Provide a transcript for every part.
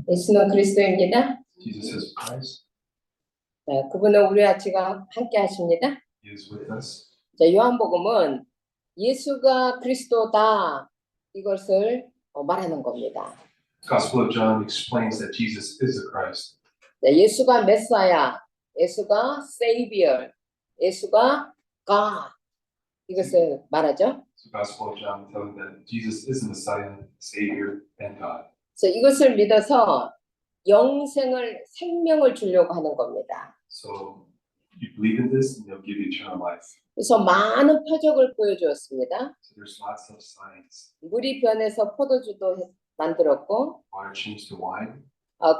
예수는 그리스도입니다. Jesus is Christ. 네, 그분은 우리와 지금 함께 하십니다. He is with us. 자, 요한복음은 예수가 그리스도다 이것을 말하는 겁니다. Gospel of John explains that Jesus is the Christ. 네, 예수가 메사야, 예수가 Savior, 예수가 God 이것을 말하죠. So Gospel of John telling that Jesus is the Messiah, Savior, and God. 그래서 이것을 믿어서 영생을 생명을 주려고 하는 겁니다. So you believe in this, and He'll give you eternal life. 그래서 많은 표적을 보여주었습니다. So there's lots of signs. 물이 변해서 포도주도 만들었고, Water changed to wine.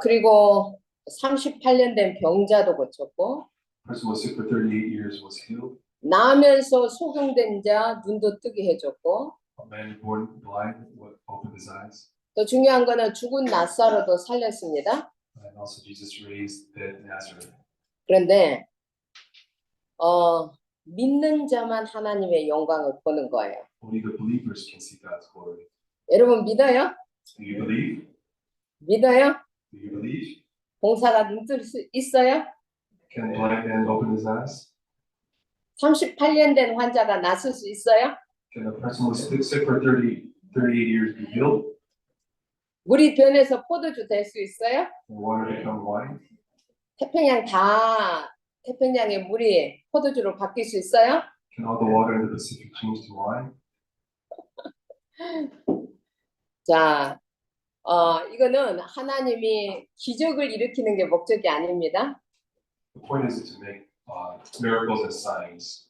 그리고 38년 된 병자도 고쳤고, A person was sick for 38 years was healed. 나면서 소경된 자 눈도 뜨게 해줬고, A man born blind opened his eyes. 또 중요한 거는 죽은 나사로도 살렸습니다. And also Jesus raised dead Nazareth. 그런데 믿는 자만 하나님의 영광을 보는 거예요. Only the believers can see God's glory. 여러분 믿어요? Do you believe? 믿어요? Do you believe? 봉사가 눈 뜰 수 있어요? Can a blind man open his eyes? 38년 된 환자가 낫을 수 있어요? Can a person who was sick for 38 years be healed? 물이 변해서 포도주 될 수 있어요? Can water become wine? 태평양의 물이 포도주로 바뀔 수 있어요? Can all the water in the Pacific change to wine? 자, 이거는 하나님이 기적을 일으키는 게 목적이 아닙니다. The point isn't to make miracles and signs.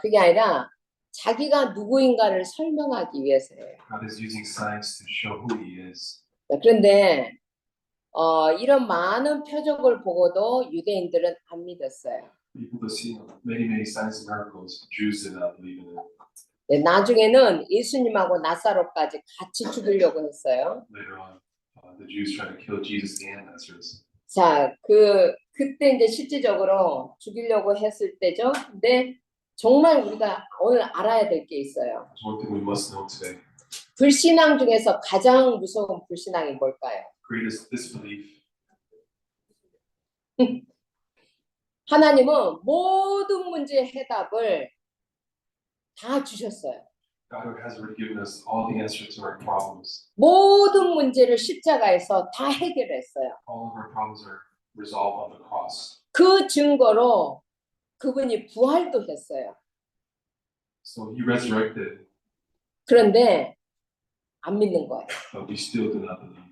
그게 아니라 자기가 누구인가를 설명하기 위해서예요. God is using signs to show who He is. 그런데 이런 많은 표적을 보고도 유대인들은 안 믿었어요. People to see many signs and miracles. Jews did not believe in it. 네, 나중에는 예수님하고 나사로까지 같이 죽이려고 했어요. Later on, the Jews tried to kill Jesus and Lazarus. 자, 그때 이제 실질적으로 죽이려고 했을 때죠. 근데 정말 우리가 오늘 알아야 될 게 있어요. There's one thing we must know today. 불신앙 중에서 가장 무서운 불신앙이 뭘까요? Greatest disbelief. 하나님은 모든 문제의 해답을 다 주셨어요. God has already given us all the answers to our problems. 모든 문제를 십자가에서 다 해결했어요. All of our problems are resolved on the cross. 그 증거로 그분이 부활도 했어요. So He resurrected, 그런데 안 믿는 거예요. but we still do not believe.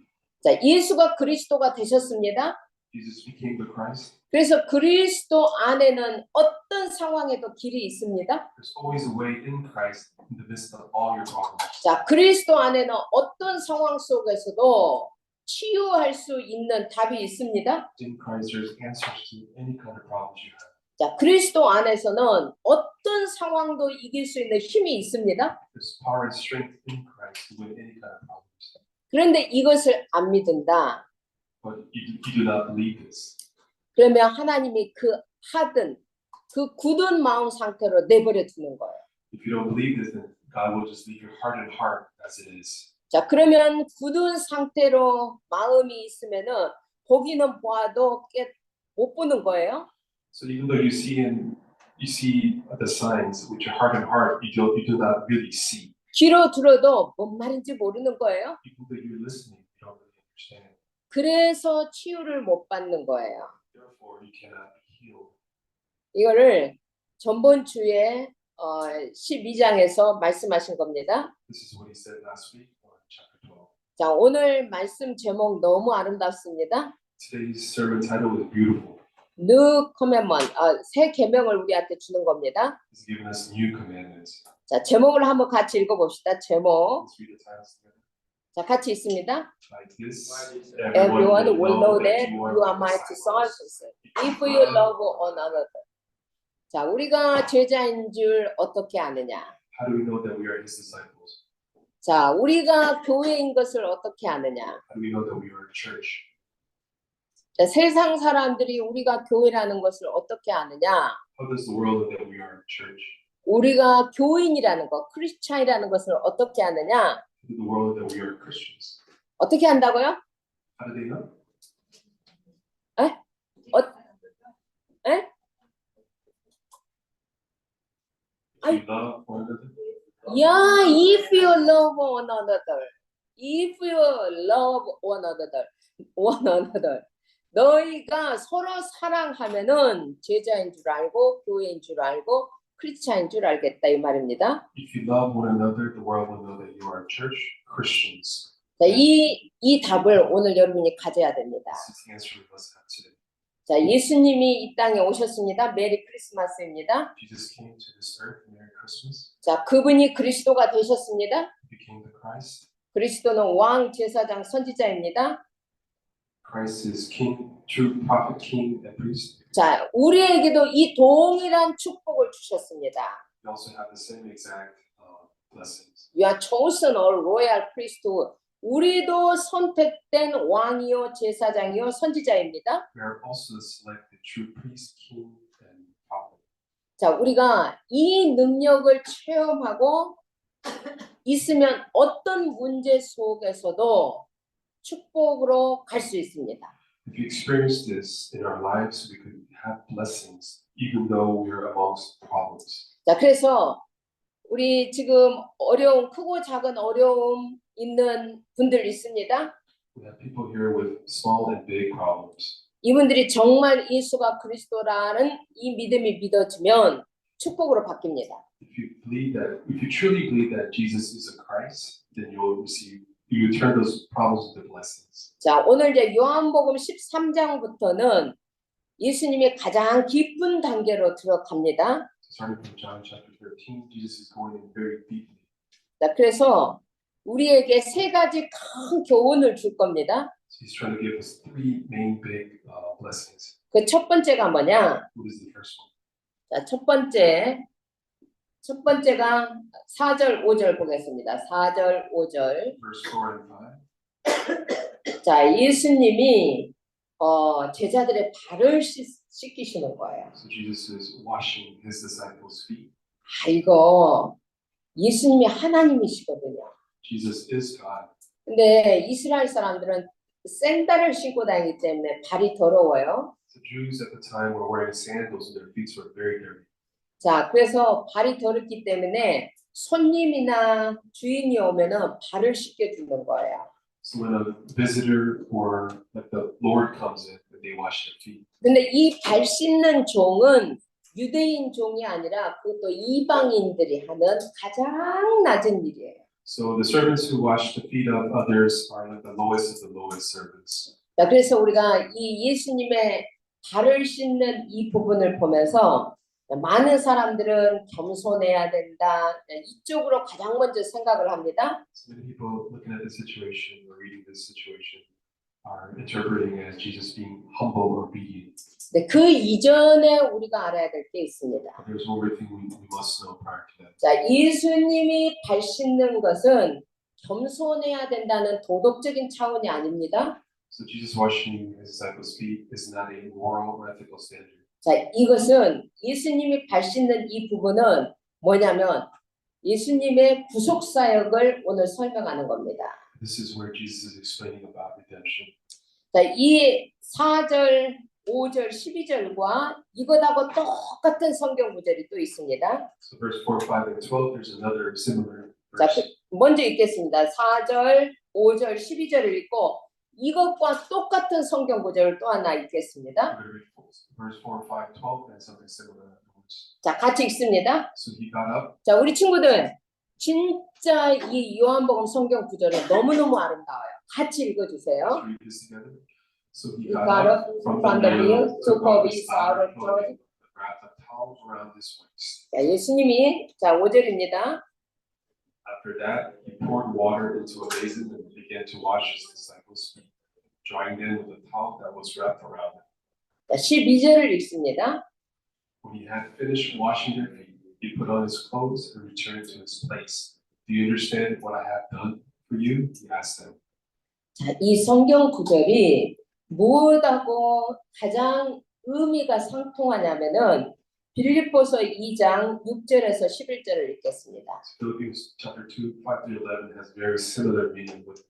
자, 예수가 그리스도가 되셨습니다. Jesus became the Christ. 그래서 그리스도 안에는 어떤 상황에도 길이 있습니다. There's always a way in Christ in the midst of all your problems. 자, 그리스도 안에는 어떤 상황 속에서도 치유할 수 있는 답이 있습니다. In Christ, there's answers to any kind of problems you have. 자, 그리스도 안에서는 어떤 상황도 이길 수 있는 힘이 있습니다. There's power and strength in Christ to win any kind of problems. 그런데 이것을 안 믿는다. But you do not believe this. 그러면 하나님이 그 굳은 마음 상태로 내버려 두는 거예요. If you don't believe this, then God will just leave your hardened heart as it is. 자, 그러면 굳은 상태로 마음이 있으면은 보기는 보아도 못 보는 거예요. So even though you see the signs with your hardened heart, you do not really see. 귀로 들어도 뭔 말인지 모르는 거예요. Even though you're listening, you don't really understand. 그래서 치유를 못 받는 거예요. Therefore, you cannot be healed. 이거를 전번 주에 12장에서 말씀하신 겁니다. This is what He said last week in chapter 12. 자, 오늘 말씀 제목 너무 아름답습니다. Today's sermon title is beautiful. New Commandment, 새 계명을 우리한테 주는 겁니다. He's given us new commandments. 자, 제목을 한번 같이 읽어봅시다. 제목. Let's read the titles together. 자, 같이 있습니다. Like this, Everyone will know that you are my disciples if you love one another. 자, 우리가 제자인 줄 어떻게 아느냐? How do we know that we are His disciples? 자, 우리가 교회인 것을 어떻게 아느냐? How do we know that we are a church? 자, 세상 사람들이 우리가 교회라는 것을 어떻게 아느냐? How does the world know that we are a church? 우리가 교인이라는 것, 크리스찬이라는 것을 어떻게 아느냐? How does the world know that we are Christians? 어떻게 한다고요? How do they know? 에? If you love one another. Yeah, if you love one another. If you love one another. 너희가 서로 사랑하면은 제자인 줄 알고 교회인 줄 알고 크리스찬인 줄 알겠다 이 말입니다. If you love one another, the world will know that you are church Christians. 자, 이 답을 오늘 여러분이 가져야 됩니다. This is the answer we must have today. 자, 예수님이 이 땅에 오셨습니다. 메리 크리스마스입니다. Jesus came to this earth. Merry Christmas. 자, 그분이 그리스도가 되셨습니다. He became the Christ. 그리스도는 왕, 제사장, 선지자입니다. Christ is King, true prophet, King, and priest. 자, 우리에게도 이 동일한 축복을 주셨습니다. We also have the same exact blessings. You are chosen a royal priesthood. 우리도 선택된 왕이요, 제사장이요, 선지자입니다. We are also selected true priest, king, and prophet. 자, 우리가 이 능력을 체험하고 있으면 어떤 문제 속에서도 축복으로 갈 수 있습니다. If you experience this in our lives, we could have blessings, even though we are amongst problems. 자, 그래서 우리 지금 어려움, 크고 작은 어려움 있는 분들 있습니다. We have people here with small and big problems. 이분들이 정말 예수가 그리스도라는 이 믿음이 믿어지면 축복으로 바뀝니다. If you truly believe that Jesus is a Christ, then you will turn those problems into blessings. 자, 오늘 이제 요한복음 13장부터는 예수님이 가장 깊은 단계로 들어갑니다. Starting from John chapter 13, Jesus is going in very deeply. 자, 그래서 우리에게 세 가지 큰 교훈을 줄 겁니다. So he's trying to give us three main big blessings. 그 첫 번째가 뭐냐? What is the first one? 자, 첫 번째가 4절, 5절 보겠습니다. 4절, 5절. Verse 4 and 5. 자, 예수님이 제자들의 발을 씻기시는 거예요. So Jesus is washing his disciples' feet. 아, 이거 예수님이 하나님이시거든요. Jesus is God. 근데 이스라엘 사람들은 샌들을 신고 다니기 때문에 발이 더러워요. The Jews at the time were wearing sandals and their feet were very dirty. 자, 그래서 발이 더럽기 때문에 손님이나 주인이 오면은 발을 씻겨주는 거예요. So when a visitor or like the Lord comes in, they wash their feet. 근데 이 발 씻는 종은 유대인 종이 아니라 그것도 이방인들이 하는 가장 낮은 일이에요. So the servants who wash the feet of others are like the lowest of the lowest servants. 자, 그래서 우리가 이 예수님의 발을 씻는 이 부분을 보면서 많은 사람들은 겸손해야 된다. 이쪽으로 가장 먼저 생각을 합니다. So many people looking at this situation or reading this situation are interpreting as Jesus being humble or obedient. 네, 그 이전에 우리가 알아야 될 게 있습니다. But there's one more thing we must know prior to that. 자, 예수님이 발 씻는 것은 겸손해야 된다는 도덕적인 차원이 아닙니다. So Jesus washing his disciples' feet is not a moral or ethical standard. 자, 이것은 예수님이 발 씻는 이 부분은 뭐냐면 예수님의 구속 사역을 오늘 설명하는 겁니다. This is where Jesus is explaining about redemption. 자, 이 4절, 5절, 12절과 이것하고 똑같은 성경 구절이 또 있습니다. So verse 4, 5, and 12, there's another similar 자, verse. 먼저 읽겠습니다. 4절, 5절, 12절을 읽고 이것과 똑같은 성경 구절을 또 하나 읽겠습니다. I'm going to read verse 4, 5, 12, and something similar. 자, 같이 읽습니다. So he got up. 자, 우리 친구들 진짜 이 요한복음 성경 구절이 너무너무 아름다워요. 같이 읽어주세요. Let's read this together. So he He got got up up from from the the meal, meal, took off his outer clothing. wrapped a towel around his waist. 자, 예수님이 자, 5절입니다. After that, he poured water into a basin and began to wash his disciples' feet, drying them with a towel that was wrapped around them. 자, 12절을 읽습니다. When he had finished washing their feet, he put on his clothes and returned to his place. Do you understand what I have done for you? He asked them. 자, 이 성경 구절이 무엇하고 가장 의미가 상통하냐면은 빌립보서 2장 6절에서 11절을 읽겠습니다. Philippians chapter 2, 5 through 11 has very similar meaning with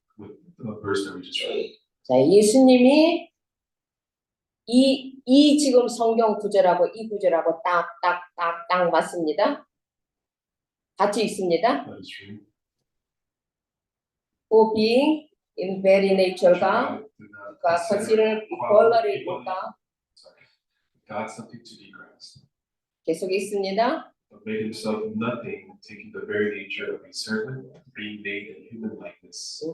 the verse that we just read. 자, 예수님이 이 지금 성경 구절하고 이 구절하고 딱 맞습니다. 같이 있습니다. That is true. Who being in very nature가 God did not consider equality with sorry, God something to be grasped, 계속 있습니다. but made himself nothing, taking the very nature of a servant, being made in human likeness.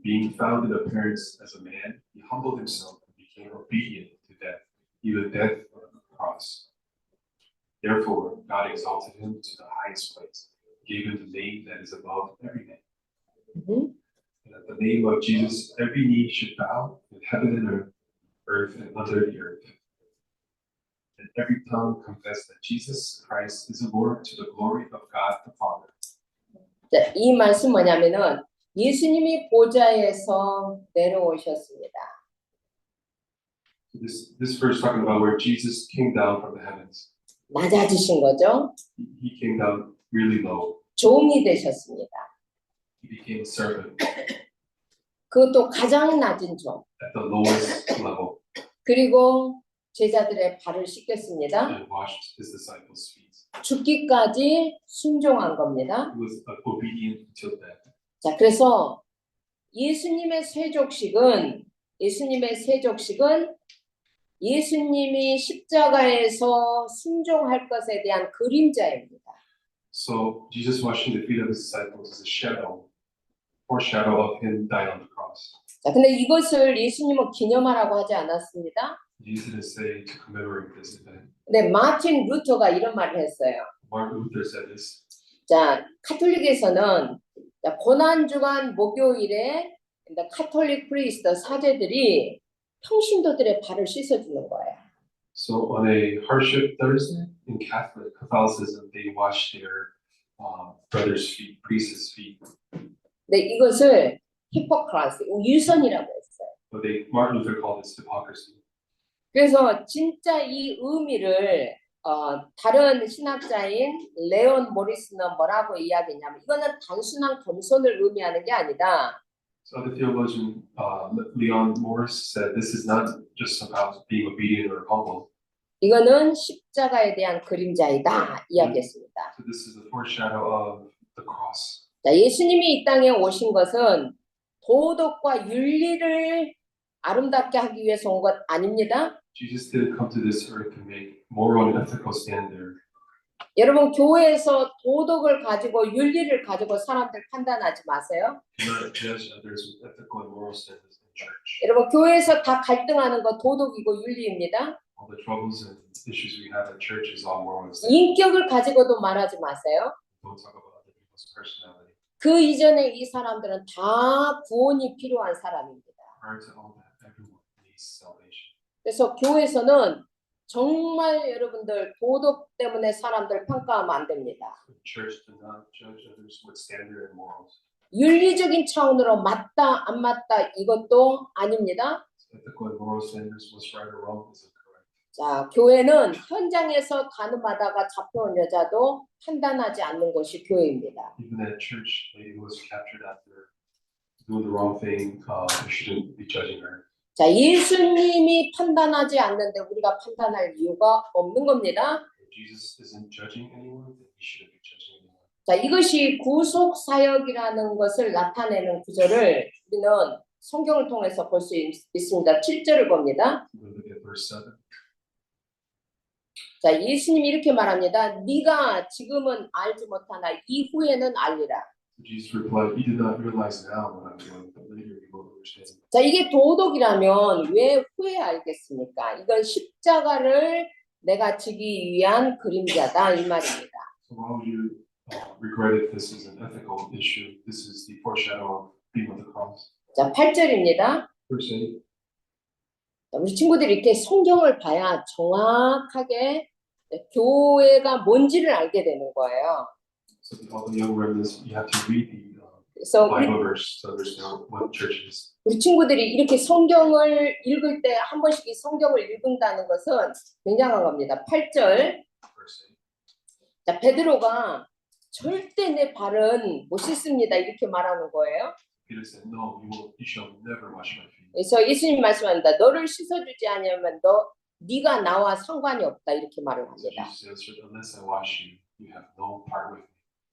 Being found in appearance as a man, he humbled himself and became obedient to death, even death on the cross. Therefore, God exalted him to the highest place, gave him the name that is above every name. And at the name of Jesus, every knee should bow in heaven and earth and under the earth. And every tongue confess that Jesus Christ is the Lord to the glory of God the Father. 자, 이 말씀 뭐냐면은 예수님이 보좌에서 내려오셨습니다. This verse talking about where Jesus came down from the heavens. 낮아지신 거죠. He came down really low. 종이 되셨습니다. He became a servant 그것도 가장 낮은 종. at the lowest level 그리고 제자들의 발을 씻겼습니다. and washed his disciples' feet. 죽기까지 순종한 겁니다. He was obedient until death. 자, 그래서 예수님의 세족식은 예수님이 십자가에서 순종할 것에 대한 그림자입니다. So Jesus washing the feet of his disciples is a foreshadow of him dying on the cross. 자, 근데 이것을 예수님은 기념하라고 하지 않았습니다. Jesus didn't say to commemorate this event. 근데 마틴 루터가 이런 말을 했어요. Martin Luther said this. 자, 카톨릭에서는 고난주간 목요일에 카톨릭 프리스트 사제들이 평신도들의 발을 씻어주는 거예요. So on a hardship Thursday in Catholicism, they wash their brothers' feet, priests' feet. 근데 이것을 히포크라시, 유선이라고 했어요. But Martin Luther called this hypocrisy. 그래서 진짜 이 의미를 다른 신학자인 레온 모리스는 뭐라고 이야기했냐면 이거는 단순한 겸손을 의미하는 게 아니다. So the theologian Leon Morris said this is not just about being obedient or humble. 이거는 십자가에 대한 그림자이다 이야기했습니다. So this is a foreshadow of the cross. 자, 예수님이 이 땅에 오신 것은 도덕과 윤리를 아름답게 하기 위해서 온 것 아닙니다. Jesus didn't come to this earth to make moral and ethical standard. 여러분 교회에서 도덕을 가지고 윤리를 가지고 사람들 판단하지 마세요. Do not judge others with ethical and moral standards in church. 여러분 교회에서 다 갈등하는 거 도덕이고 윤리입니다. All the troubles and issues we have at church is all moral and standard. 인격을 가지고도 말하지 마세요. Don't talk about other people's personality. 그 이전에 이 사람들은 다 구원이 필요한 사람입니다. Prior to all that, everyone needs salvation. 그래서 교회에서는 정말 여러분들 도덕 때문에 사람들 평가하면 안 됩니다. The church does not judge others with standard and morals. 윤리적인 차원으로 맞다 안 맞다 이것도 아닙니다. Ethical and moral standards, what's right or wrong, is incorrect. 자, 교회는 현장에서 가늠하다가 잡혀온 여자도 판단하지 않는 것이 교회입니다. Even at church, a lady who was captured after doing the wrong thing, we shouldn't be judging her. 자, 예수님이 판단하지 않는데 우리가 판단할 이유가 없는 겁니다. If Jesus isn't judging anyone, then we shouldn't be judging anyone. 자, 이것이 구속 사역이라는 것을 나타내는 구절을 우리는 성경을 통해서 볼 수 있습니다. 7절을 봅니다. We'll look at verse 7. 자, 예수님이 이렇게 말합니다. 네가 지금은 알지 못하나 이후에는 알리라. Jesus replied, "You do not realize now what I'm doing, but later you will understand." 자, 이게 도덕이라면 왜 후에 알겠습니까? 이건 십자가를 내가 지기 위한 그림자다 이 말입니다. So why would you regret if this is an ethical issue? This is the foreshadow of being on the cross. 자, 8절입니다. Verse 8. 우리 친구들이 이렇게 성경을 봐야 정확하게 교회가 뭔지를 알게 되는 거예요. So all the young remnants, you have to read the 그래서 Bible verse to understand what church is. 우리 친구들이 이렇게 성경을 읽을 때 한 번씩 이 성경을 읽는다는 것은 굉장한 겁니다. 8절. Verse 8. 자, 베드로가 절대 내 발은 못 씻습니다. 이렇게 말하는 거예요. Peter said, "No, you shall never wash my feet." 그래서 예수님 말씀합니다. 너를 씻어주지 않으면 네가 나와 상관이 없다 이렇게 말을 So 합니다. Jesus answered, "Unless I wash you, you have no part with me."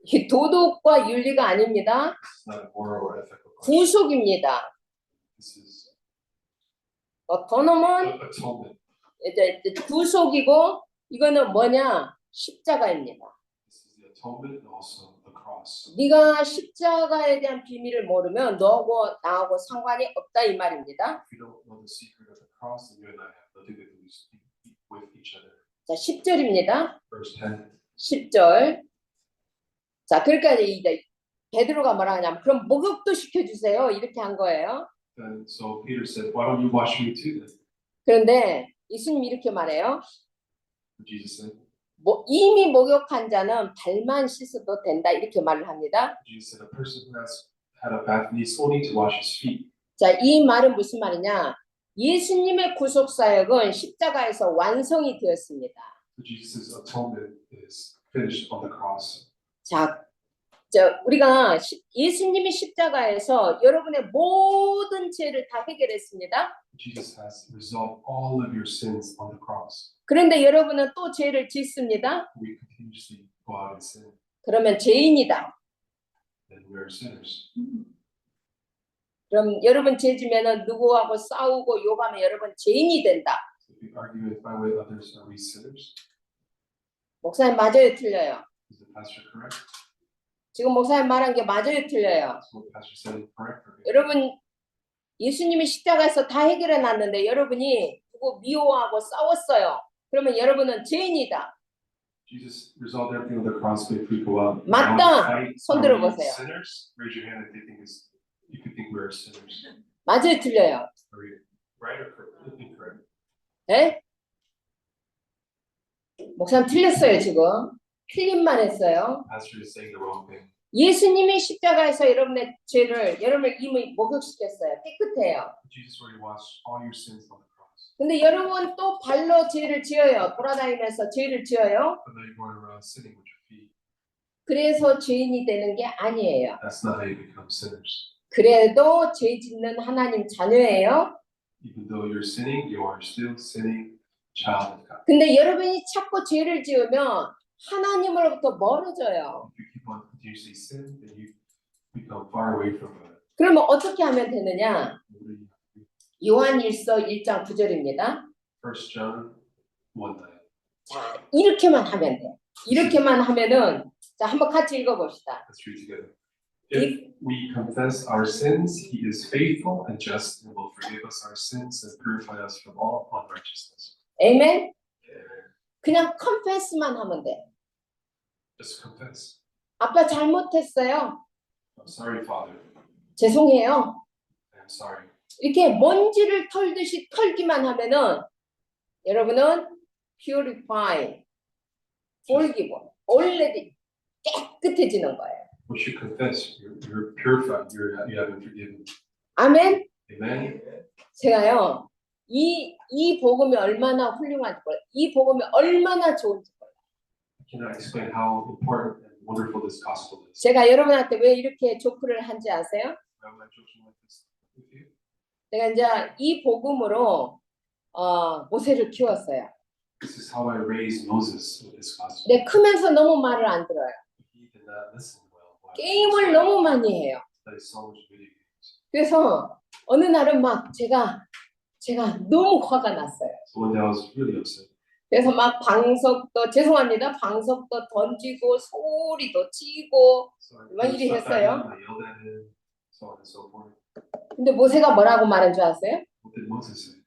이게 도덕과 윤리가 아닙니다. It's not a moral or ethical question. 구속입니다. This is 더 넘은 atonement. 이제 구속이고 이거는 뭐냐? 십자가입니다. This is the atonement and also the cross. 네가 십자가에 대한 비밀을 모르면 너하고 나하고 상관이 없다 이 말입니다. If you don't know the secret of the cross, then you and I have nothing to do with each other. 자, 10절입니다. Verse 10. 10절. 자, 그러니까 이제 베드로가 뭐라 하냐면 그럼 목욕도 시켜주세요. 이렇게 한 거예요. And so Peter said, "Why don't you wash me too then?" 그런데 예수님이 이렇게 말해요. Jesus said, 이미 목욕한 자는 발만 씻어도 된다. 이렇게 말을 합니다. Jesus said, "A person who has had a bath needs only to wash his feet." 자, 이 말은 무슨 말이냐? 예수님의 구속 사역은 십자가에서 완성이 되었습니다. So Jesus' atonement is finished on the cross. 자, 우리가 예수님이 십자가에서 여러분의 모든 죄를 다 해결했습니다. Jesus has resolved all of your sins on the cross. 그런데 여러분은 또 죄를 짓습니다. We continuously go out and sin, 그러면 죄인이다. and we are sinners. 그럼 여러분 죄 지면은 누구하고 싸우고 욕하면 여러분 죄인이 된다. So if we argue and fight with others, are we sinners? 목사님 맞아요, 틀려요? Is the pastor correct? 지금 목사님 말한 게 맞아요, 틀려요? Is what the pastor said correct? Or 여러분 예수님이 십자가에서 다 해결해 놨는데 여러분이 누구 미워하고 싸웠어요. 그러면 여러분은 죄인이다. Jesus resolved everything on the cross, but if we go out and 맞다. fight, 손 are we 들어보세요. sinners? Raise your hand if you could think we are sinners. 맞아요, 틀려요? Are we right or incorrect? 예? 목사님 틀렸어요, 지금. 틀린 말 했어요. Pastor is saying the wrong thing. 예수님이 십자가에서 여러분의 죄를 여러분을 이미 목욕시켰어요. 깨끗해요. Jesus already washed all your sins on the cross. 근데 여러분 또 발로 죄를 지어요. 돌아다니면서 죄를 지어요. But now you're going around sinning with your feet. 그래서 죄인이 되는 게 아니에요. That's not how you become sinners. 그래도 죄 짓는 하나님 자녀예요. Even though you're sinning, you are still sinning, child of God. 근데 여러분이 자꾸 죄를 지으면 하나님으로부터 멀어져요. If you keep on continuously sinning, then you become far away from God. 그러면 어떻게 하면 되느냐? 요한일서 1장 9절입니다. 1 John 1:9. 자, 이렇게만 하면 돼. 이렇게만 하면은 자, 한번 같이 읽어봅시다. Let's read together. If we confess our sins, He is faithful and just and will forgive us our sins and purify us from all unrighteousness. 아멘. 그냥 confess만 하면 돼. Just confess. 아빠 잘못했어요. I'm sorry, Father. 죄송해요. I'm sorry. 이렇게 먼지를 털듯이 털기만 하면은 여러분은 purify, forgive, already 깨끗해지는 거예요. Once you confess, you're purified. You have been forgiven. 아멘. Amen. 제가요 이 복음이 얼마나 훌륭한지 몰라요. 이 복음이 얼마나 좋은지 몰라요. I cannot explain how important and wonderful this gospel is. 제가 여러분한테 왜 이렇게 조크를 한지 아세요? Why am I joking like this with you? 제가 이제 이 복음으로 모세를 키웠어요. This is how I raised Moses with this gospel. 근데 크면서 너무 말을 안 들어요. He did not listen well. Why? 게임을 너무 많이 해요. Plays so much video games. 그래서 어느 날은 막 제가 너무 화가 났어요. So one day I was really upset. 그래서 막 방석도 죄송합니다. 방석도 던지고 소리도 치고 So I 막 이리 stuck at 했어요. him, I yelled at him, so on and so forth. 근데 모세가 뭐라고 말한 줄 아세요? What did Moses say?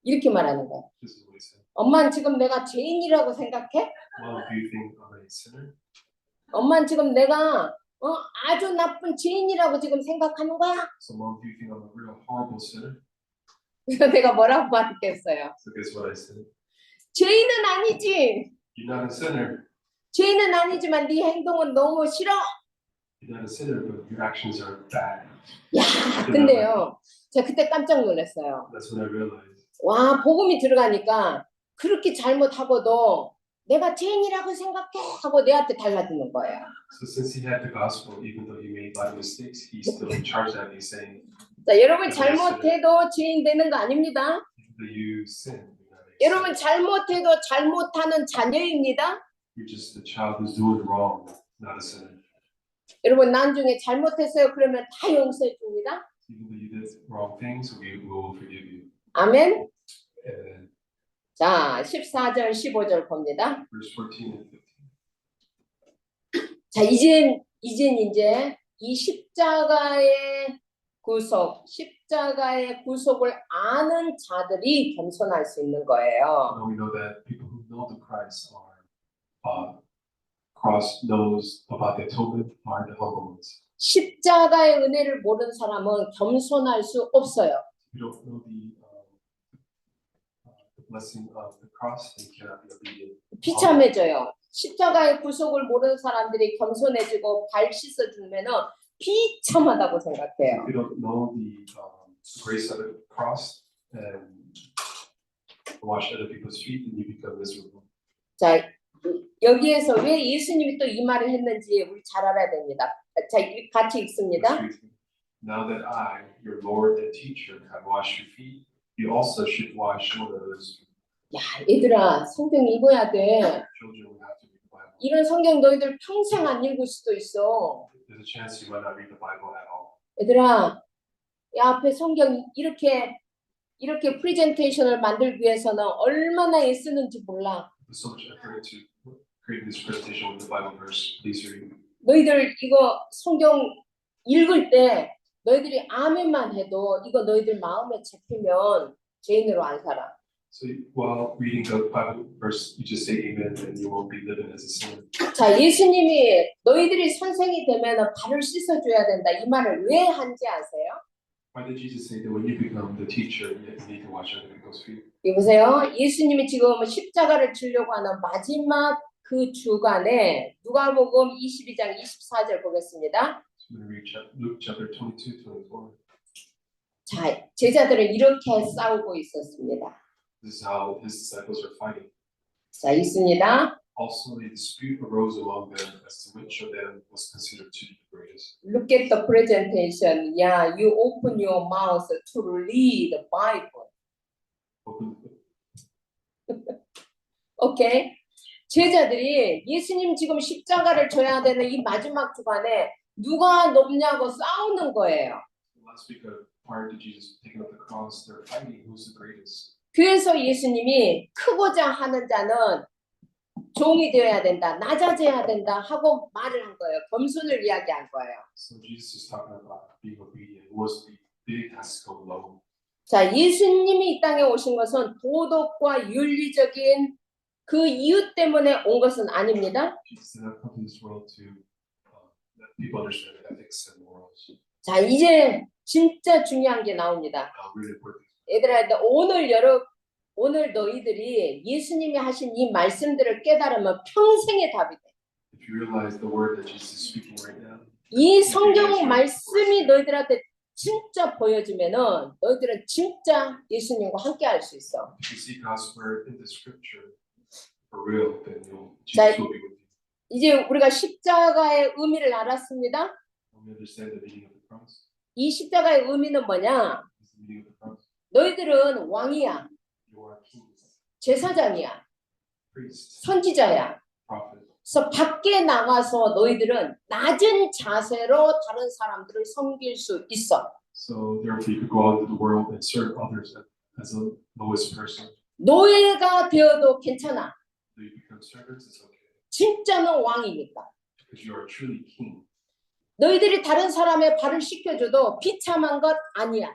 이렇게 말하는 거예요. This is what he said. 엄마는 지금 내가 죄인이라고 생각해? Mom, do you think I'm a sinner? 엄마는 지금 내가 아주 나쁜 죄인이라고 지금 생각하는 거야? So mom, do you think I'm a real horrible sinner? 그래서 내가 뭐라고 말했겠어요? So guess what I said? 죄인은 아니지. You're not a sinner. 죄인은 아니지만 네 행동은 너무 싫어. You're not a sinner, but your actions are bad. 야, 근데요. 제가 그때 깜짝 놀랐어요. That's when I realized 와, 복음이 들어가니까 그렇게 잘못하고도 내가 죄인이라고 생각해 하고 내한테 달라드는 거예요. So since he had the gospel, even though he made a lot of mistakes, he still charged at me saying, 자, 여러분 잘못해도 죄인 되는 거 아닙니다. even though you sin, you're not 여러분 accepted. 잘못해도 잘못하는 자녀입니다. You're just a child who's doing wrong, not a sinner. 여러분 나중에 잘못했어요. 그러면 다 용서해 줍니다. Even though you did wrong things, we will forgive you. 아멘. And then 자, 14절, 15절 봅니다. verse 14 and 15. 자, 이제 이 십자가의 십자가의 구속을 아는 자들이 겸손할 수 있는 거예요. Now we know that people who know the Christ cross knows about the atonement are the humble ones. 십자가의 은혜를 모르는 사람은 겸손할 수 없어요. If you don't know the blessing of the cross, then you cannot be obedient. 비참해져요. 십자가의 구속을 모르는 사람들이 겸손해지고 발 씻어주면은 비참하다고 생각해요. If you don't know the grace of the cross and wash other people's feet, then you become miserable. 자, 여기에서 왜 예수님이 또 이 말을 했는지 우리 잘 알아야 됩니다. 자, 같이 읽습니다. Verse 13. Now that I, your Lord and teacher, have washed your feet, you also should wash one another's feet. 야, 얘들아, 성경 읽어야 돼. Children will have to read the Bible. 이런 성경 너희들 평생 안 읽을 수도 있어. There's a chance you might not read the Bible at all. 얘들아, 이 앞에 성경 이렇게 프레젠테이션을 만들기 위해서는 얼마나 애쓰는지 몰라. There's so much effort into creating this presentation with the Bible verse. Please read. 너희들 이거 성경 읽을 때 너희들이 아멘만 해도 이거 너희들 마음에 잡히면 죄인으로 안 살아. So while reading the Bible verse, you just say amen and you won't be living as a sinner. 자, 예수님이 너희들이 선생이 되면 발을 씻어줘야 된다. 이 말을 왜 한지 아세요? Why did Jesus say that when you become the teacher, you need to wash other people's feet? 여보세요? 예수님이 지금 십자가를 지려고 하는 마지막 그 주간에 누가복음 22장 24절 보겠습니다. So I'm going to read Luke chapter 22, 24. 자, 제자들은 이렇게 싸우고 있었습니다. This is how his disciples are fighting. 자, 있습니다. Also, a dispute arose among them as to which of them was considered to be the greatest. Look at the presentation. Yeah, you open your mouth to read the Bible. 오케이. 제자들이 예수님 지금 십자가를 져야 되는 이 마지막 주간에 누가 높냐고 싸우는 거예요. Last week, prior to Jesus taking up the cross, they're fighting who's the greatest. 그래서 예수님이 크고자 하는 자는 종이 되어야 된다, 낮아져야 된다 하고 말을 한 거예요. 겸손을 이야기한 거예요. So Jesus is talking about being obedient. Who was the big has to go low. 자, 예수님이 이 땅에 오신 것은 도덕과 윤리적인 그 이유 때문에 온 것은 아닙니다. Jesus did not come to this world to let people understand ethics and morals. 자, 이제 진짜 중요한 게 나옵니다. Really important. 얘들아, 오늘 너희들이 예수님이 하신 이 말씀들을 깨달으면 평생의 답이 돼. If you realize the word that Jesus is speaking right now, 이 성경 말씀이 너희들한테 진짜 보여지면은 너희들은 진짜 예수님과 함께 할 수 있어. if you see God's word in the scripture for real, then 자, Jesus will be with you. 이제 우리가 십자가의 의미를 알았습니다. When we understand the meaning of the cross, 이 십자가의 의미는 뭐냐? is the meaning of the cross. 너희들은 왕이야, You are kings, 제사장이야, priests, 선지자야. prophets. 그래서 밖에 나가서 너희들은 낮은 자세로 다른 사람들을 섬길 수 있어. So therefore, you could go out into the world and serve others as the lowest person. 노예가 되어도 괜찮아. So you become servants, it's okay. 진짜는 왕이니까. Because you are truly king. 너희들이 다른 사람의 발을 씻겨줘도 비참한 것 아니야.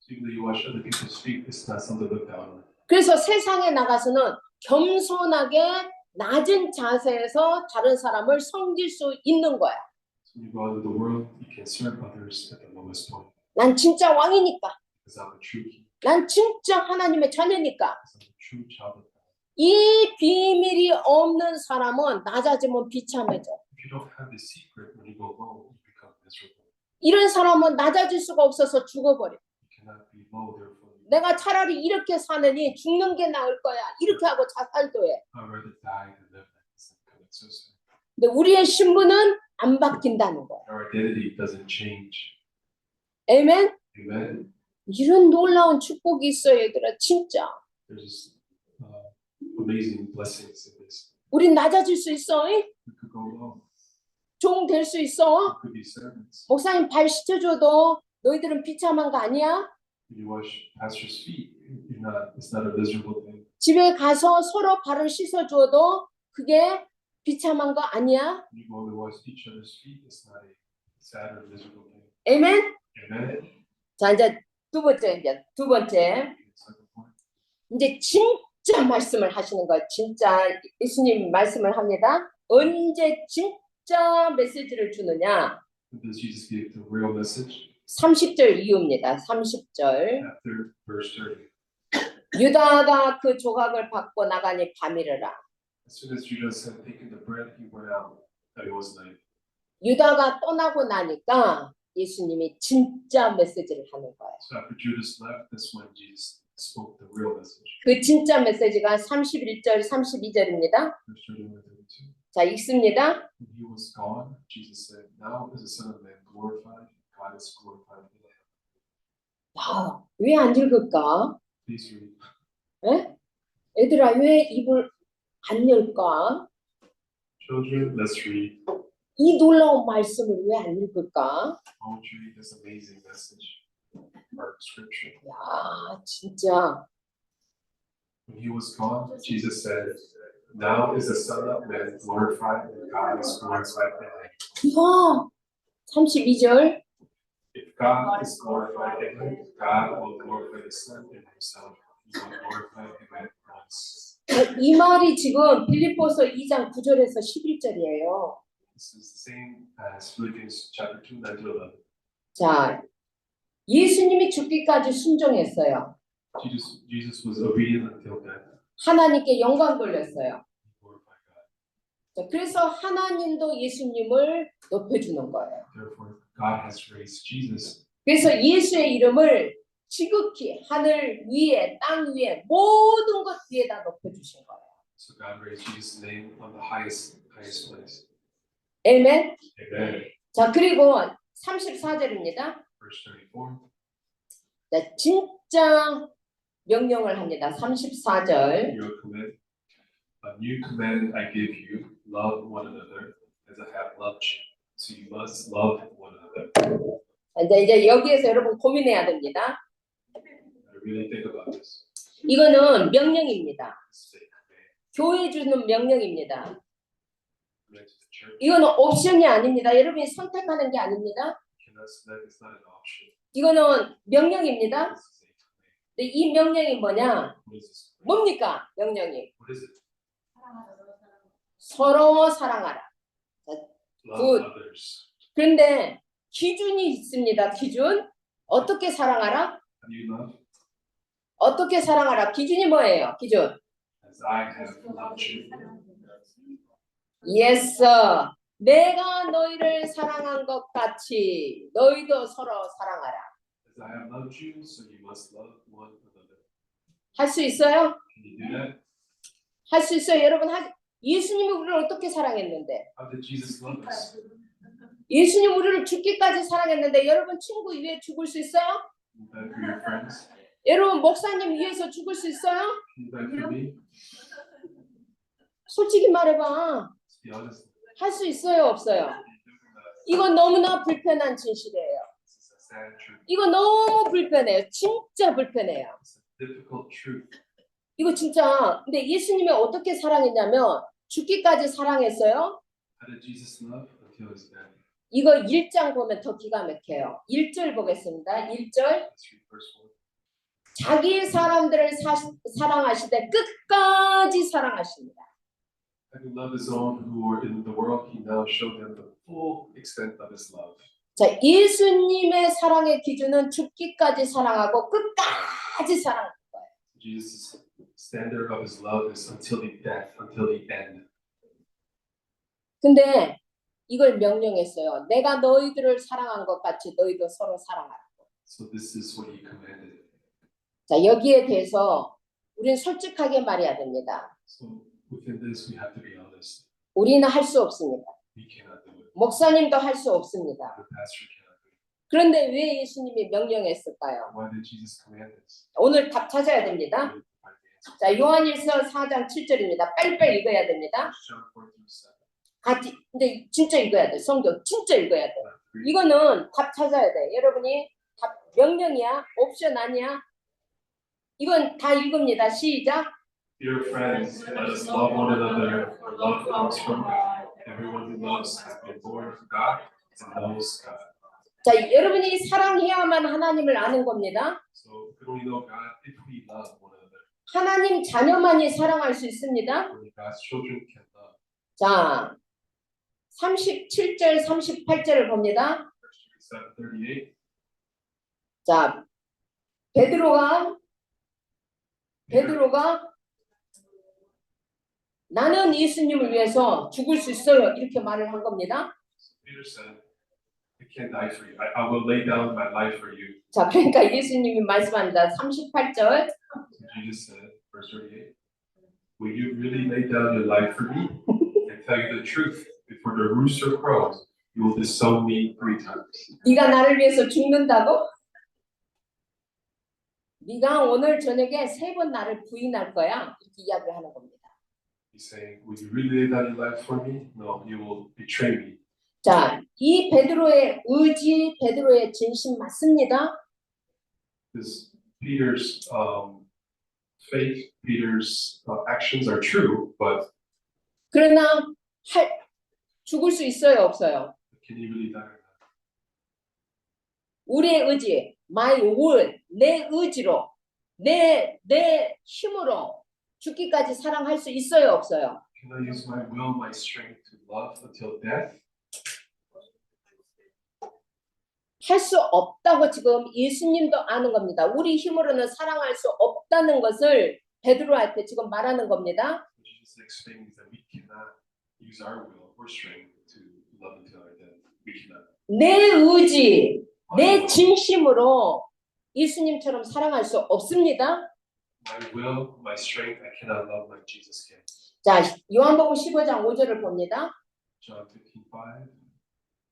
So even though you wash other people's feet, it's not something to look down on. 그래서 세상에 나가서는 겸손하게 낮은 자세에서 다른 사람을 섬길 수 있는 거야. So when you go out into the world, you can serve others at the lowest point. 난 진짜 왕이니까. Because I'm a true king. 난 진짜 하나님의 자녀니까. Because I'm a true child of God. 이 비밀이 없는 사람은 낮아지면 비참해져. If you don't have the secret, when you go low, you become miserable. 이런 사람은 낮아질 수가 없어서 죽어버려. You cannot be low, therefore. 내가 차라리 이렇게 사느니 죽는 게 나을 거야. 이렇게 하고 자살도 해. I'd rather die than live so sad. 근데 우리의 신분은 안 바뀐다는 거예요. Our identity doesn't change. 아멘? Amen. 이런 놀라운 축복이 있어요, 얘들아, 진짜. There's amazing blessings in this. 우린 낮아질 수 있어. We could go low. 종 될 수 있어. We could be servants. 목사님 발 씻어줘도 너희들은 비참한 거 아니야? When you wash pastor's feet, you're not. It's not a miserable thing. 집에 가서 서로 발을 씻어줘도 그게 비참한 거 아니야? When you go and wash each other's feet, it's not a sad or miserable thing. 아멘? Amen. 자, 이제 두 번째. Second point. 이제 진짜 말씀을 하시는 거예요. 진짜 예수님 말씀을 합니다. 언제 진짜 메시지를 주느냐? When does Jesus give the real message? 30절 이후입니다. 30절. After verse 30. 유다가 그 조각을 받고 나가니 밤이르라. As soon as Judas had taken the bread, he went out. That it was night. 유다가 떠나고 나니까 예수님이 진짜 메시지를 하는 거예요. So after Judas left, that's when Jesus spoke the real message. 그 진짜 메시지가 31절, 32절입니다. Verse 31 and 32. 자, 읽습니다. When he was gone, Jesus said, "Now is the Son of Man glorified. God is glorified in him." 야, 왜 안 읽을까? Please read. 에? 얘들아, 왜 입을 안 열까? Children, let's read. 이 놀라운 말씀을 왜 안 읽을까? I want you to read this amazing message, or scripture. 야, 진짜. When he was gone, Jesus said, "Now is the Son of Man glorified, and God is glorified in him." 야, 32절. If God is glorified in him, God will glorify the Son in himself. He will glorify him at once. 이 말이 지금 빌립보서 2장 9절에서 11절이에요. This is the same as Philippians chapter 2, 9 to 11. 자, 예수님이 죽기까지 순종했어요. Jesus was obedient until death. 하나님께 영광 돌렸어요. He glorified God. 자, 그래서 하나님도 예수님을 높여주는 거예요. Therefore, God has raised Jesus. 그래서 예수의 이름을 지극히 하늘 위에 땅 위에 모든 것 위에다 높여주신 거예요. So God raised Jesus' name on the highest place. 아멘. Amen. 자, 그리고 34절입니다. Verse 34. 자, 진짜 명령을 합니다. 34절. Your command, a new command I give you: love one another as I have loved you. So you must love one another. 이제 여기에서 여러분 고민해야 됩니다. I really think about this. 이거는 명령입니다. This is a command. 교회 주는 명령입니다. Command to the church. 이거는 옵션이 아닙니다. 여러분이 선택하는 게 아닙니다. Cannot select. It's not an option. 이거는 명령입니다. This is a command. 근데 이 명령이 뭐냐? What is this command? 뭡니까? 명령이 What is it? 서로 사랑하라. Love others. 그런데 기준이 있습니다. 기준. 어떻게 사랑하라? How do you love? 어떻게 사랑하라? 기준이 뭐예요? 기준. As I have loved you. Yes. 내가 너희를 사랑한 것 같이 너희도 서로 사랑하라. As I have loved you, so you must love one another. 할 수 있어요? Can you do that? 할 수 있어요. 여러분, 예수님이 우리를 어떻게 사랑했는데? How did Jesus love us? 예수님 우리를 죽기까지 사랑했는데 여러분 친구 위해 죽을 수 있어요? Can you die for your friends? 여러분 목사님 위해서 죽을 수 있어요? Can you die for me? 솔직히 말해봐. Let's be honest. 할 수 있어요? 없어요? Can you do that? 이건 너무나 불편한 진실이에요. This is a sad truth. 이거 너무 불편해요. 진짜 불편해요. It's a difficult truth. 이거 진짜 근데 예수님이 어떻게 사랑했냐면 죽기까지 사랑했어요. How did Jesus love until his death? 이거 1장 보면 더 기가 막혀요. 1절 보겠습니다. 1절. Let's read verse 1. 자기 사람들을 사랑하시되 끝까지 사랑하십니다. Having loved his own who were in the world, he now showed them the full extent of his love. 자, 예수님의 사랑의 기준은 죽기까지 사랑하고 끝까지 사랑하는 거예요. Jesus' standard of his love is until the death, until the end. 근데 이걸 명령했어요. 내가 너희들을 사랑한 것 같이 너희도 서로 사랑하라. So this is what he commanded. 자, 여기에 대해서 우리는 솔직하게 말해야 됩니다. So within this, we have to be honest. 우리는 할 수 없습니다. We cannot do it. 목사님도 할 수 없습니다. The pastor cannot do it. 그런데 왜 예수님이 명령했을까요? Why did Jesus command this? 오늘 답 찾아야 됩니다. We find the answer. 자, 요한일서 4장 7절입니다. 빨리빨리 읽어야 됩니다. John 4:7. 같이, 근데 진짜 읽어야 돼. 성경 진짜 읽어야 돼. Read. 이거는 답 찾아야 돼. 여러분이 답 명령이야? 옵션 아니야? 이건 다 읽습니다. 시작. Dear friends, let us love one another, for love comes from God. Everyone who loves has been born of God and knows God. 자, 여러분이 사랑해야만 하나님을 아는 겁니다. So we can only know God if we love one another. 하나님 자녀만이 사랑할 수 있습니다. Only God's children can love. 자, 37절, 38절을 봅니다. Verse 37, 38. 자, 베드로가 나는 예수님을 위해서 죽을 수 있어요. 이렇게 말을 한 겁니다. Peter said, I can't die for you. I will lay down my life for you. 자, 그러니까 예수님이 말씀합니다. 38절. So Jesus said, verse 38, will you really lay down your life for me? I tell you the truth, before the rooster crows, you will disown me 3 times. 네가 나를 위해서 죽는다고? 네가 오늘 저녁에 3번 나를 부인할 거야. 이렇게 이야기를 하는 겁니다. He's saying, will you really lay down your life for me? No, you will betray me. 자, 이 베드로의 의지, 베드로의 진심 맞습니다. This Peter's faith, Peter's actions are true, but 그러나 죽을 수 있어요, 없어요? can he really die or not? 우리의 의지, my will, 내 의지로, 내 힘으로 죽기까지 사랑할 수 있어요, 없어요? Can I use my will, my strength to love until death? 할 수 없다고 지금 예수님도 아는 겁니다. 우리 힘으로는 사랑할 수 없다는 것을 베드로한테 지금 말하는 겁니다. What Jesus is explaining is that we cannot use our will or strength to love until our death. We cannot. 내 의지, 내 진심으로 예수님처럼 사랑할 수 없습니다. My will, my strength, I cannot love like Jesus can. 자, 요한복음 15장 5절을 봅니다. John 15:5.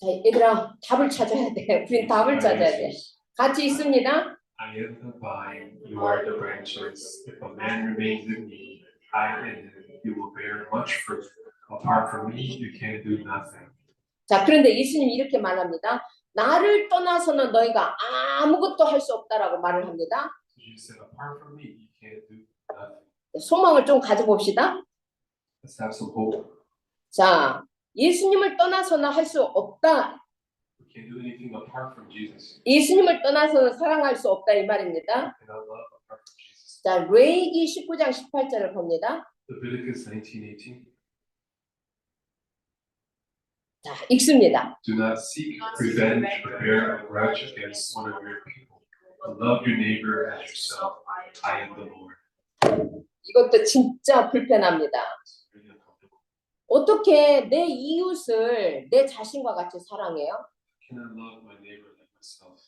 자, 얘들아, 답을 찾아야 돼. 우린 답을 찾아야 돼. 같이 있습니다. I am the vine, you are the branches. If a man remains in me, I in him, you will bear much fruit. Apart from me, you can do nothing. 자, 그런데 예수님이 이렇게 말합니다. 나를 떠나서는 너희가 아무것도 할 수 없다라고 말을 합니다. So Jesus said, apart from me, you can't do nothing. 소망을 좀 가져봅시다. Let's have some hope. 자, 예수님을 떠나서는 할 수 없다. We can't do anything apart from Jesus. 예수님을 떠나서는 사랑할 수 없다 이 말입니다. We cannot love apart from Jesus. 자, 레위기 19장 18절을 봅니다. Leviticus 19:18. 자, 읽습니다. Do not seek revenge or bear a grudge against one of your people, but love your neighbor as yourself. I am the Lord. 이것도 진짜 불편합니다. It's really uncomfortable. 어떻게 내 이웃을 내 자신과 같이 사랑해요? I cannot love my neighbor like myself.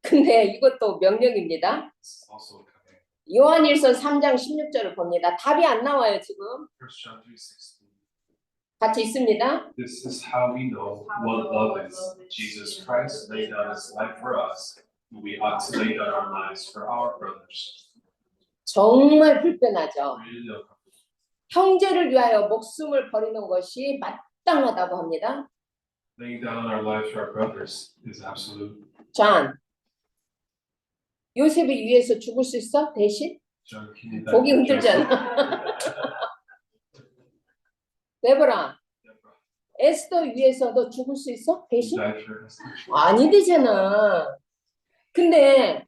근데 이것도 명령입니다. This is also a command. 요한일서 3장 16절을 봅니다. 답이 안 나와요, 지금. 1 John 3:16. 같이 있습니다. This is how we know what love is. Jesus Christ laid down his life for us, and we ought to lay down our lives for our brothers. 정말 불편하죠. Really uncomfortable. 형제를 위하여 목숨을 버리는 것이 마땅하다고 합니다. Laying down our lives for our brothers is absolute. 존, 요셉이 위해서 죽을 수 있어? 대신? John, can you die 보기 for 힘들잖아. Joseph? 데보라, Deborah, 에스더 위해서 너 죽을 수 있어? can you 대신? die for Esther? 아니 되잖아. 근데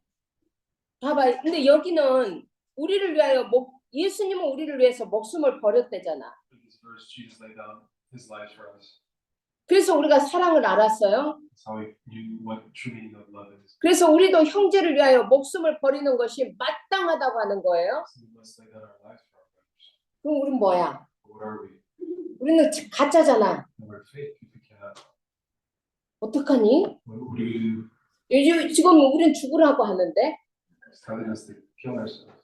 봐봐. 근데 여기는 우리를 위하여 예수님은 우리를 위해서 목숨을 버렸대잖아. In this verse, Jesus laid down his life for us. 그래서 우리가 사랑을 알았어요. That's how we knew what true meaning of love is. 그래서 우리도 형제를 위하여 목숨을 버리는 것이 마땅하다고 하는 거예요. So we must lay down our lives for our brothers. 그럼 우린 뭐야? What are we? 우리는 가짜잖아. We're fake if we cannot. 어떡하니? What do we do? 요즘 지금 우린 죽으라고 하는데 It's telling us to kill ourselves.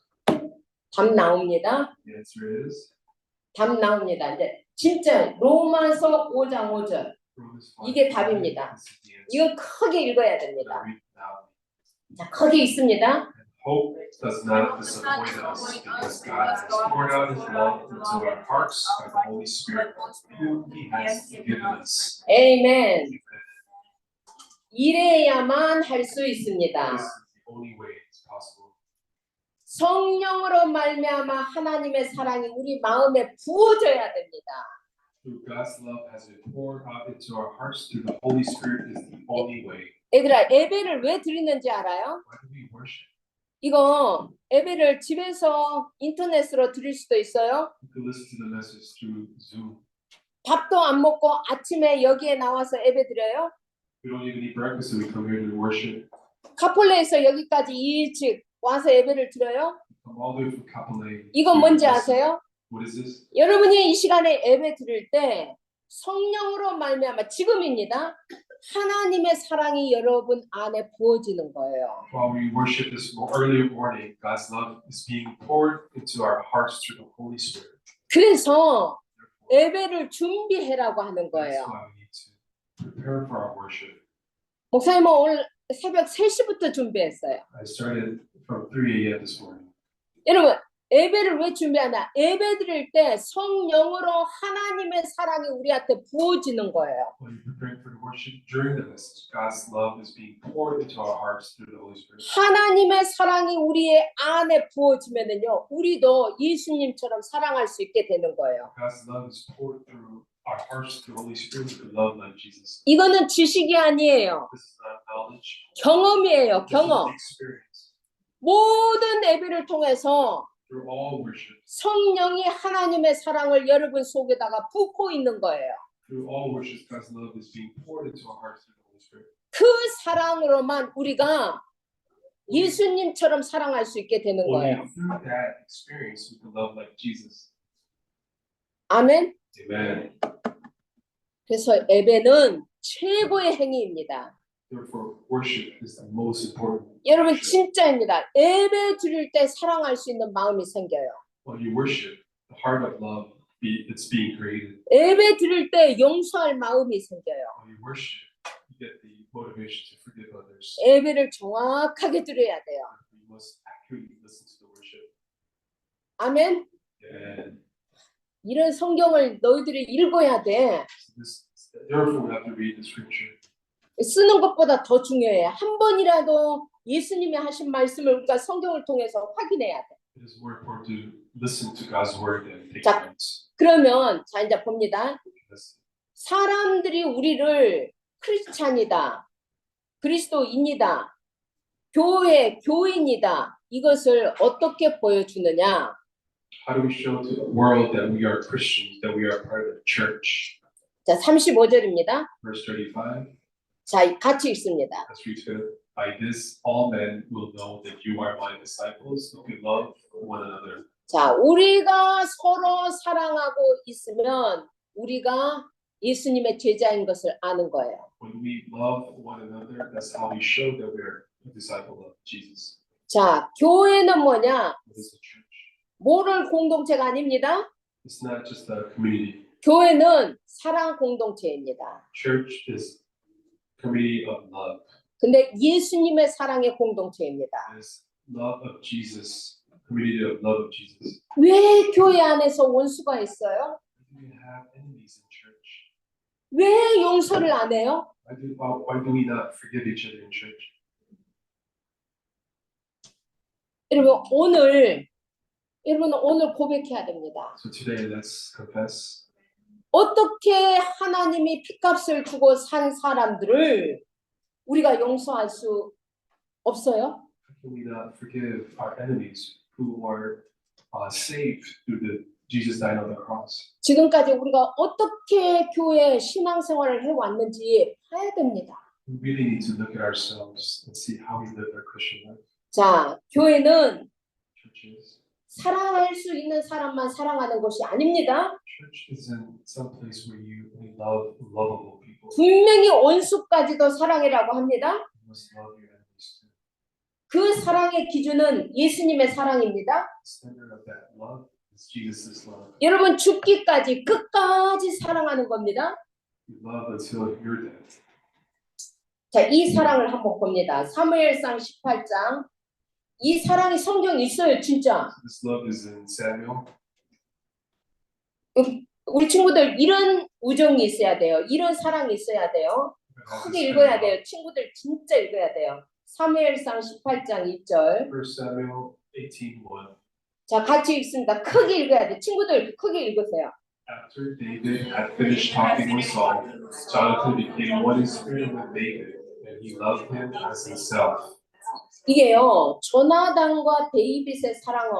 답 나옵니다. The answer is 답 나옵니다. 이제 진짜 로마서 5장 5절. Romans 이게 5. 답입니다. This is the answer. 이건 크게 읽어야 I 됩니다. read it now. 자, 크게 있습니다. Hope does not disappoint us because God has poured out his love into our hearts by the Holy Spirit whom he has given us. 에이멘. 이래야만 할 수 있습니다. This is the only way it's possible. 성령으로 말미암아 하나님의 사랑이 우리 마음에 부어져야 됩니다. Through God's love has been poured out into our hearts through the Holy Spirit is the only way. 얘들아, 예배를 왜 드리는지 알아요? Why do we worship? 이거 예배를 집에서 인터넷으로 드릴 수도 있어요. You can listen to the message through Zoom. 밥도 안 먹고 아침에 여기에 나와서 예배 드려요. We don't even eat breakfast and we come here to worship. 카폴레에서 여기까지 일찍 와서 예배를 드려요. Come all the way from Kapolei. 이건 뭔지 아세요? What is this? 여러분이 이 시간에 예배 드릴 때 성령으로 말미암아 지금입니다. 하나님의 사랑이 여러분 안에 부어지는 거예요. While we worship this early morning, God's love is being poured into our hearts through the Holy Spirit. 그래서 Therefore, 예배를 준비해라고 하는 that's 거예요. why we need to prepare for our worship. 목사님은 오늘 새벽 3시부터 준비했어요. I started from 3 a.m. this morning. 여러분, 예배를 왜 준비하나? 예배 드릴 때 성령으로 하나님의 사랑이 우리한테 부어지는 거예요. When you're preparing for the worship during the message, God's love is being poured into our hearts through the Holy Spirit. 하나님의 사랑이 우리의 안에 부어지면은요, 우리도 예수님처럼 사랑할 수 있게 되는 거예요. God's love is poured through our hearts through the Holy Spirit to love like Jesus. 이거는 지식이 아니에요. This is not knowledge. 경험이에요, This is 경험. experience. 모든 예배를 통해서 Through all worship, 성령이 하나님의 사랑을 여러분 속에다가 붓고 있는 거예요. through all worship, God's love is being poured into our hearts through the Holy Spirit. 그 사랑으로만 우리가 예수님처럼 사랑할 수 있게 되는 Only 거예요. through that experience we can love like Jesus. 아멘. Amen. 그래서 예배는 최고의 행위입니다. Therefore, worship is the most important. 여러분 진짜입니다. 예배 드릴 때 사랑할 수 있는 마음이 생겨요. When you worship, the heart of love, it's being created. 예배 드릴 때 용서할 마음이 생겨요. When you worship, you get the motivation to forgive others. 예배를 정확하게 드려야 돼요. You must accurately listen to the worship. 아멘. And 이런 성경을 너희들이 읽어야 돼. therefore, we have to read the scripture. 쓰는 것보다 더 중요해. 한 번이라도 예수님이 하신 말씀을 우리가 성경을 통해서 확인해야 돼. It is more important to listen to God's word and take 자, notes. 그러면 자 이제 봅니다. Listen. 사람들이 우리를 크리스찬이다, 그리스도인이다, 교인이다 이것을 어떻게 보여주느냐? How do we show to the world that we are Christians, that we are part of the church? 자 35절입니다. Verse 35. 자 같이 읽습니다. Let's read together. By this, all men will know that you are my disciples if you love one another. 자 우리가 서로 사랑하고 있으면 우리가 예수님의 제자인 것을 아는 거예요. When we love one another, that's how we show that we are a disciple of Jesus. 자 교회는 뭐냐? What is the church? 모럴 공동체가 아닙니다. It's not just a community. 교회는 사랑 공동체입니다. Church is community of love. 근데 예수님의 사랑의 공동체입니다. It is love of Jesus, community of love of Jesus. 왜 교회 안에서 원수가 있어요? Why do we have enemies in church? 왜 용서를 안 해요? Why do we not forgive each other in church? 여러분 오늘 고백해야 됩니다. So today, let's confess. 어떻게 하나님이 핏값을 주고 산 사람들을 우리가 용서할 수 없어요? How can we not forgive our enemies who are saved through the Jesus died on the cross? 지금까지 우리가 어떻게 교회 신앙생활을 해왔는지 봐야 됩니다. We really need to look at ourselves and see how we live our Christian life. 자, 교회는 Churches. 사랑할 수 있는 사람만 사랑하는 것이 아닙니다. Church isn't some place where you only love lovable people. 분명히 원수까지도 사랑이라고 합니다. You must love your enemies too. 그 사랑의 기준은 예수님의 사랑입니다. The standard of that love It's Jesus' love. 여러분 죽기까지 끝까지 사랑하는 겁니다. You love until you're dead. 자, 이 사랑을 한번 봅니다. 사무엘상 18장. 이 사랑이 성경에 있어요, 진짜. This love is in Samuel. 우리 친구들 이런 우정이 있어야 돼요. 이런 사랑이 있어야 돼요. 크게 읽어야 돼요. 친구들 진짜 읽어야 돼요. 사무엘상 18장 2절. 1 Samuel 18:1. 자, 같이 읽습니다. 크게 읽어야 돼. 친구들 크게 읽으세요. After David had finished talking with Saul, Jonathan became one in spirit with David, and he loved him as himself. 이게요, 조나단과 데이빗의 사랑은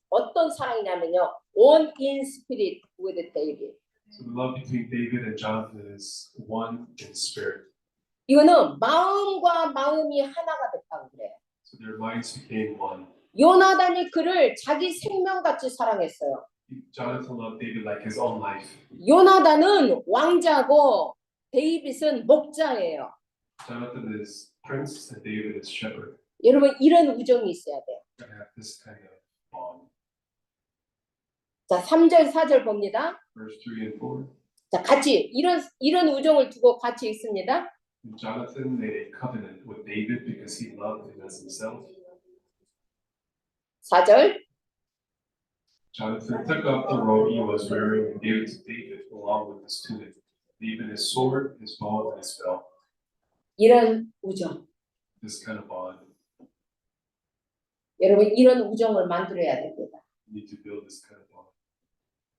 어떤 사랑이냐면요, one in spirit with David. So the love between David and Jonathan is one in spirit. 이거는 마음과 마음이 하나가 됐다고 그래요. So their minds became one. 요나단이 그를 자기 생명같이 사랑했어요. Jonathan loved David like his own life. 요나단은 왕자고 데이빗은 목자예요. Jonathan is prince and David is shepherd. 여러분 이런 우정이 있어야 돼요. They have this kind of bond. 자, 3절 4절 봅니다. Verse 3 and 4. 자, 같이 이런 우정을 두고 같이 읽습니다. And Jonathan made a covenant with David because he loved him as himself. 4절. Jonathan took up the robe he was wearing and gave it to David along with his tunic, even his sword, his bow, and his belt. 이런 우정. This kind of bond. 여러분 이런 우정을 만들어야 됩니다. You need to build this kind of bond.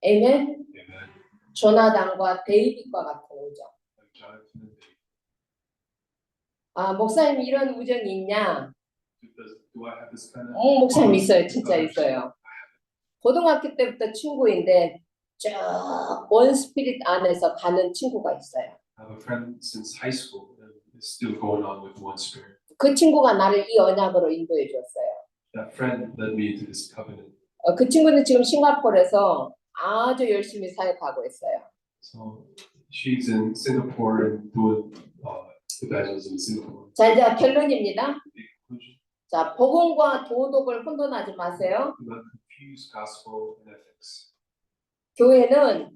아멘. Amen. 조나단과 데이빗과 같은 우정. Like Jonathan and David. 아, 목사님 이런 우정이 있냐? Do I have this kind of? 목사님 있어요. 진짜 있어요. 고등학교 때부터 친구인데 쭉 원스피릿 안에서 가는 친구가 있어요. I have a friend since high school and it's still going on with one spirit. 그 친구가 나를 이 언약으로 인도해 줬어요. That friend led me into this covenant. 그 친구는 지금 싱가포르에서 아주 열심히 사역하고 있어요. So she's in Singapore and doing evangelism in Singapore. 자, 이제 결론입니다. The conclusion: 자, 복음과 도덕을 혼돈하지 마세요. do not confuse gospel and ethics. 교회는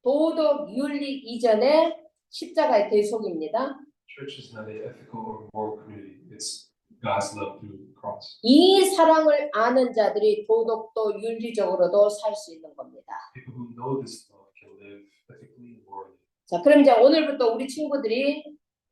도덕 윤리 이전에 십자가의 대속입니다. Church is not an ethical or moral community. It's God's love through the cross. 이 사랑을 아는 자들이 도덕도 윤리적으로도 살 수 있는 겁니다. People who know this love can live ethically and morally. 자, 그럼 이제 오늘부터 우리 친구들이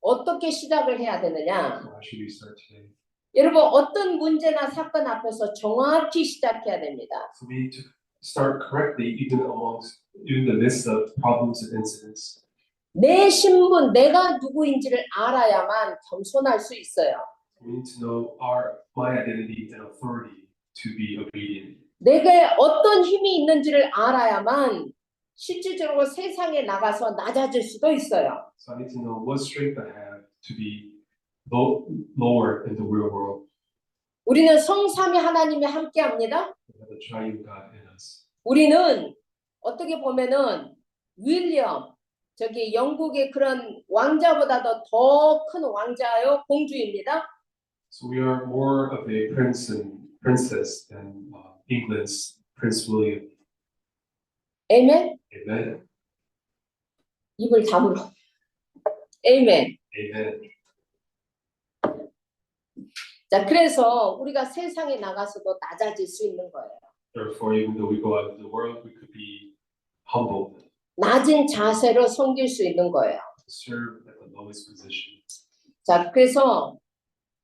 어떻게 시작을 해야 되느냐? So how should we start today? 여러분 어떤 문제나 사건 앞에서 정확히 시작해야 됩니다. So we need to start correctly even in the midst of problems and incidents. 내 신분, 내가 누구인지를 알아야만 겸손할 수 있어요. We need to know my identity and authority to be obedient. 내게 어떤 힘이 있는지를 알아야만 실질적으로 세상에 나가서 낮아질 수도 있어요. So I need to know what strength I have to be lower in the real world. 우리는 성삼위 하나님이 함께합니다. We have the triune God in us. 우리는 어떻게 보면은 윌리엄, 저기 영국의 그런 왕자보다도 더 큰 왕자요 공주입니다. So we are more of a prince and princess than England's Prince William. 아멘. Amen. 입을 다물어. 아멘. Amen. 자, 그래서 우리가 세상에 나가서도 낮아질 수 있는 거예요. Therefore, even though we go out into the world, we could be humbled 낮은 자세로 섬길 수 있는 거예요. to serve at the lowest position. 자, 그래서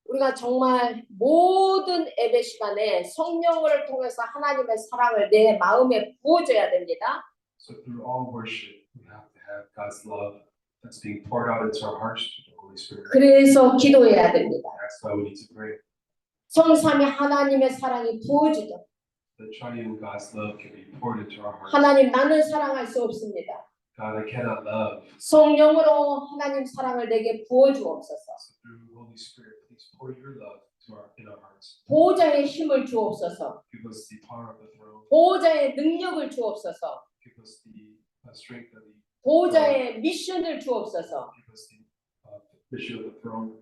우리가 정말 모든 예배 시간에 성령을 통해서 하나님의 사랑을 내 마음에 부어줘야 됩니다. So through all worship, we have to have God's love that's being poured out into our hearts through the Holy Spirit. 그래서 기도해야 됩니다. That's why we need to pray. 성삼위 하나님의 사랑이 부어지죠. The triune God's love can be poured into our hearts. 하나님 나는 사랑할 수 없습니다. God, I cannot love. 성령으로 하나님 사랑을 내게 부어주옵소서. So through Holy Spirit, please pour your love in our hearts. 보호자의 힘을 주옵소서. Give us the power of the throne. 보호자의 능력을 주옵소서. Give us the strength of the. 보호자의 미션을 주옵소서. Give us the mission of the throne.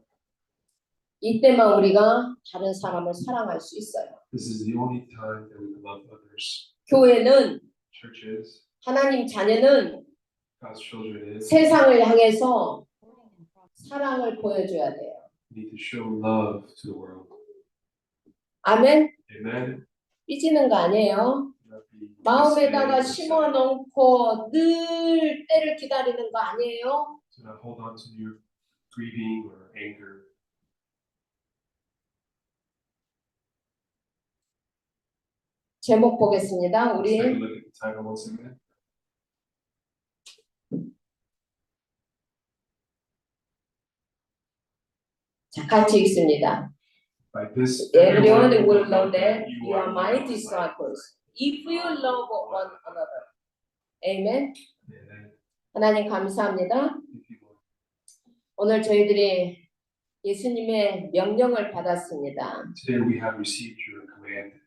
이때만 우리가 다른 사람을 사랑할 수 있어요. This is the only time that we can love others. 교회는 Churches, 하나님 자녀는 God's children is, 세상을 향해서 사랑을 보여줘야 돼요. we need to show love to the world. 아멘. Amen. 삐지는 거 아니에요. Not be 마음에다가 dismayed or sad. 심어놓고 늘 때를 기다리는 거 아니에요. Do not hold on to your grieving or anger. 제목 보겠습니다. Let's take a 우리 look at the title once again. 자, 같이 읽습니다. By this, Everyone will know that you are my disciples if you love one another. Amen. Amen. 하나님 감사합니다. Thank you, Lord. 오늘 저희들이 예수님의 명령을 받았습니다. Today we have received your command.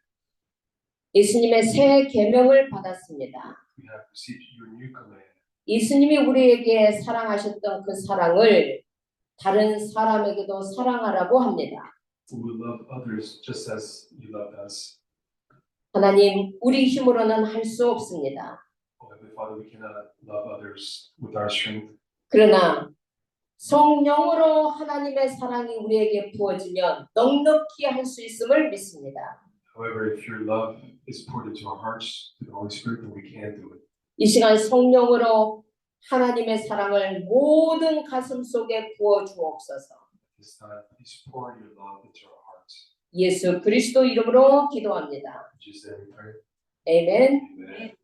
예수님의 새 계명을 받았습니다. We have received your new command. 예수님이 우리에게 사랑하셨던 그 사랑을 다른 사람에게도 사랑하라고 합니다. We will love others just as you loved us. 하나님, 우리 힘으로는 할 수 없습니다. Oh, Heavenly Father, we cannot love others with our strength. 그러나 성령으로 하나님의 사랑이 우리에게 부어지면 넉넉히 할 수 있음을 믿습니다. However, if your love is poured into our hearts through the Holy Spirit, then we can do it. 이 시간 성령으로 하나님의 사랑을 모든 가슴 속에 부어 주옵소서. This time, please pour your love into our hearts. 예수 그리스도 이름으로 기도합니다. In Jesus' name we pray. 아멘. Amen.